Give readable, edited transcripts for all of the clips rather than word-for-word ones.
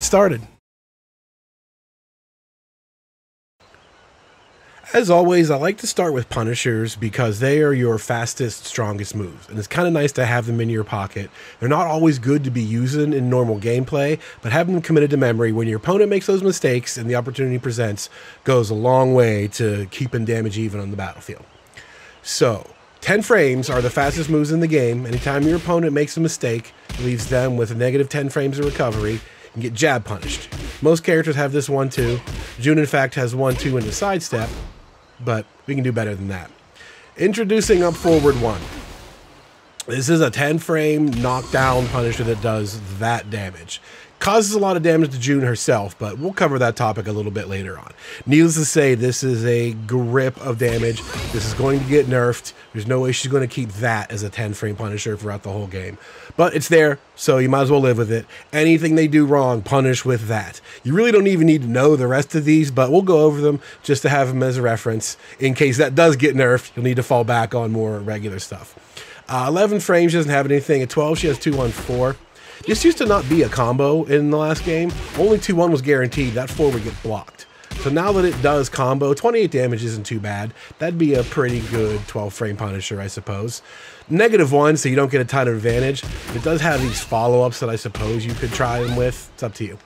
started. As always, I like to start with punishers because they are your fastest, strongest moves, and it's kind of nice to have them in your pocket. They're not always good to be using in normal gameplay, but having them committed to memory when your opponent makes those mistakes and the opportunity presents goes a long way to keeping damage even on the battlefield. So, 10 frames are the fastest moves in the game. Anytime your opponent makes a mistake, it leaves them with a negative 10 frames of recovery and get jab punished. Most characters have this 1-2. Jun, in fact, has 1-2 in the sidestep, but we can do better than that. Introducing up forward 1. This is a 10 frame knockdown punisher that does that damage. Causes a lot of damage to Jun herself, but we'll cover that topic a little bit later on. Needless to say, this is a grip of damage. This is going to get nerfed. There's no way she's going to keep that as a 10 frame punisher throughout the whole game. But it's there, so you might as well live with it. Anything they do wrong, punish with that. You really don't even need to know the rest of these, but we'll go over them just to have them as a reference. In case that does get nerfed, you'll need to fall back on more regular stuff. 11 frames, she doesn't have anything. At 12, she has 2-1-4. This used to not be a combo in the last game. Only 2-1 was guaranteed. That 4 would get blocked. So now that it does combo, 28 damage isn't too bad. That'd be a pretty good 12 frame punisher, I suppose. -1, so you don't get a ton of advantage. It does have these follow-ups that I suppose you could try them with. It's up to you.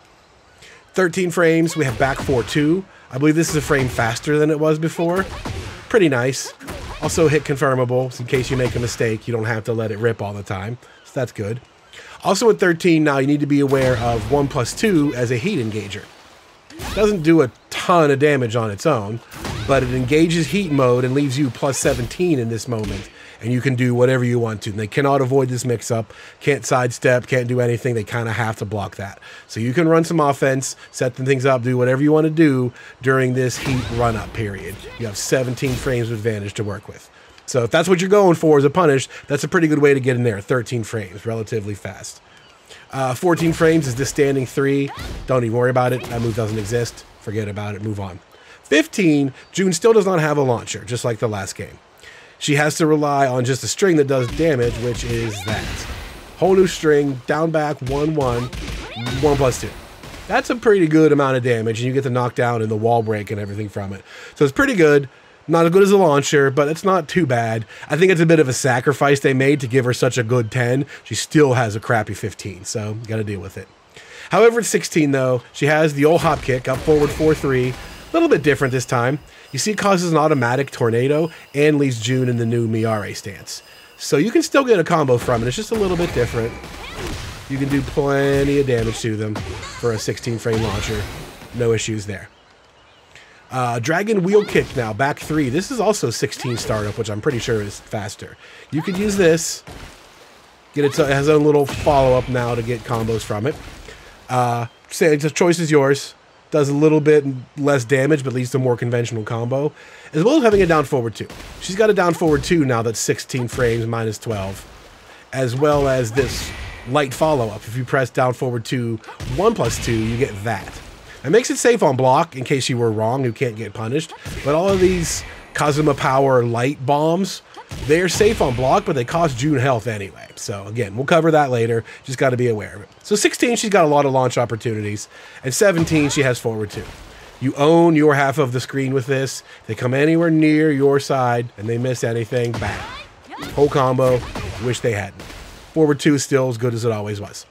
13 frames, we have back 4-2. I believe this is a frame faster than it was before. Pretty nice. Also hit confirmable, so in case you make a mistake, you don't have to let it rip all the time. So that's good. Also at 13 now, you need to be aware of 1+2 as a heat engager. It doesn't do a ton of damage on its own, but it engages heat mode and leaves you +17 in this moment, and you can do whatever you want to. And they cannot avoid this mix-up, can't sidestep, can't do anything. They kind of have to block that. So you can run some offense, set things up, do whatever you want to do during this heat run-up period. You have 17 frames of advantage to work with. So if that's what you're going for as a punish, that's a pretty good way to get in there. 13 frames, relatively fast. 14 frames is this standing 3. Don't even worry about it. That move doesn't exist. Forget about it. Move on. 15, Jun still does not have a launcher, just like the last game. She has to rely on just a string that does damage, which is that. Whole new string, down back, 1-1, 1+2. That's a pretty good amount of damage, and you get the knockdown and the wall break and everything from it. So it's pretty good. Not as good as a launcher, but it's not too bad. I think it's a bit of a sacrifice they made to give her such a good 10. She still has a crappy 15, so you got to deal with it. However, at 16, though, she has the old hop kick, up forward 4-3. A little bit different this time. You see it causes an automatic tornado and leaves Jun in the new Miare stance. So you can still get a combo from it. It's just a little bit different. You can do plenty of damage to them for a 16 frame launcher. No issues there. Dragon wheel kick now, back 3. This is also 16 startup, which I'm pretty sure is faster. You could use this. It has a little follow-up now to get combos from it. Say the choice is yours. Does a little bit less damage, but leads to a more conventional combo. As well as having a down forward 2. She's got a down forward 2 now that's 16 frames, -12. As well as this light follow-up. If you press down forward 2, 1+2, you get that. It makes it safe on block in case you were wrong, you can't get punished. But all of these Kazama Power light bombs, they're safe on block, but they cost Jun health anyway. So again, we'll cover that later. Just got to be aware of it. So 16, she's got a lot of launch opportunities. And 17, she has forward 2. You own your half of the screen with this. They come anywhere near your side and they miss anything, bang. Whole combo, wish they hadn't. Forward 2 is still as good as it always was.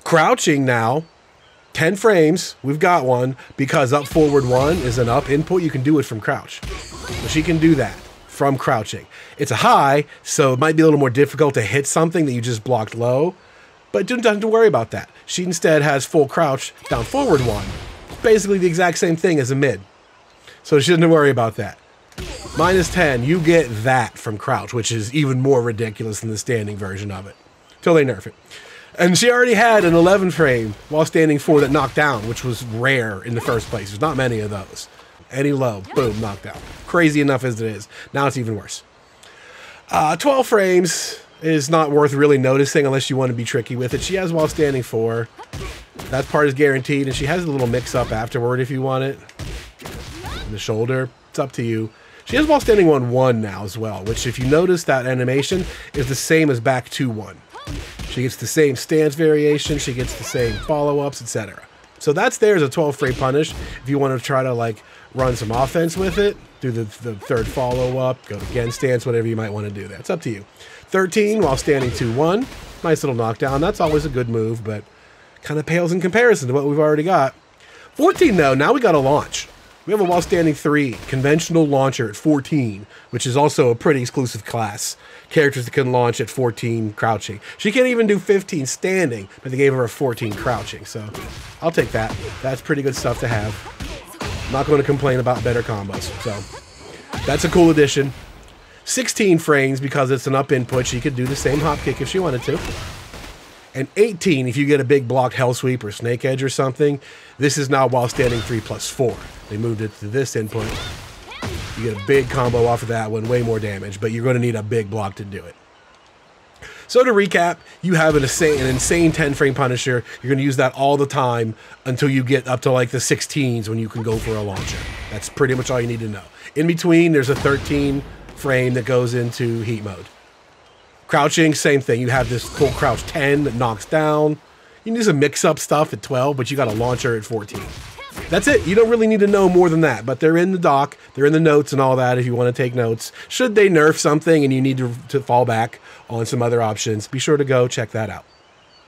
Crouching now. 10 frames, we've got one, because up forward 1 is an up input. You can do it from crouch. So she can do that from crouching. It's a high, so it might be a little more difficult to hit something that you just blocked low, but don't have to worry about that. She instead has full crouch down forward 1. Basically the exact same thing as a mid. So she doesn't worry about that. -10, you get that from crouch, which is even more ridiculous than the standing version of it. Till they nerf it. And she already had an 11 frame while standing 4 that knocked down, which was rare in the first place. There's not many of those. Any low, boom, knockdown. Crazy enough as it is. Now it's even worse. 12 frames is not worth really noticing unless you want to be tricky with it. She has while standing 4. That part is guaranteed, and she has a little mix-up afterward if you want it. In the shoulder, it's up to you. She has while standing 1-1 now as well, which if you notice that animation is the same as back 2-1. She gets the same stance variation. She gets the same follow-ups, etc. So that's there's a 12 frame punish. If you want to try to like run some offense with it, do the third follow-up, go again stance, whatever you might want to do there. It's up to you. 13 while standing 2-1. Nice little knockdown. That's always a good move, but kind of pales in comparison to what we've already got. 14 though, now we got a launch. We have a while standing 3 conventional launcher at 14, which is also a pretty exclusive class. Characters that can launch at 14 crouching. She can't even do 15 standing, but they gave her a 14 crouching, so I'll take that. That's pretty good stuff to have. I'm not going to complain about better combos, so that's a cool addition. 16 frames because it's an up input. She could do the same hop kick if she wanted to. And 18 if you get a big blocked hell sweep or snake edge or something. This is now while standing 3+4. They moved it to this input. You get a big combo off of that one, way more damage, but you're going to need a big block to do it. So to recap, you have an insane 10 frame Punisher. You're going to use that all the time until you get up to like the 16s when you can go for a launcher. That's pretty much all you need to know. In between, there's a 13 frame that goes into heat mode. Crouching, same thing. You have this full crouch 10 that knocks down. You can do some mix-up stuff at 12, but you got a launcher at 14. That's it. You don't really need to know more than that, but they're in the doc, they're in the notes and all that if you want to take notes. Should they nerf something and you need to fall back on some other options, be sure to go check that out.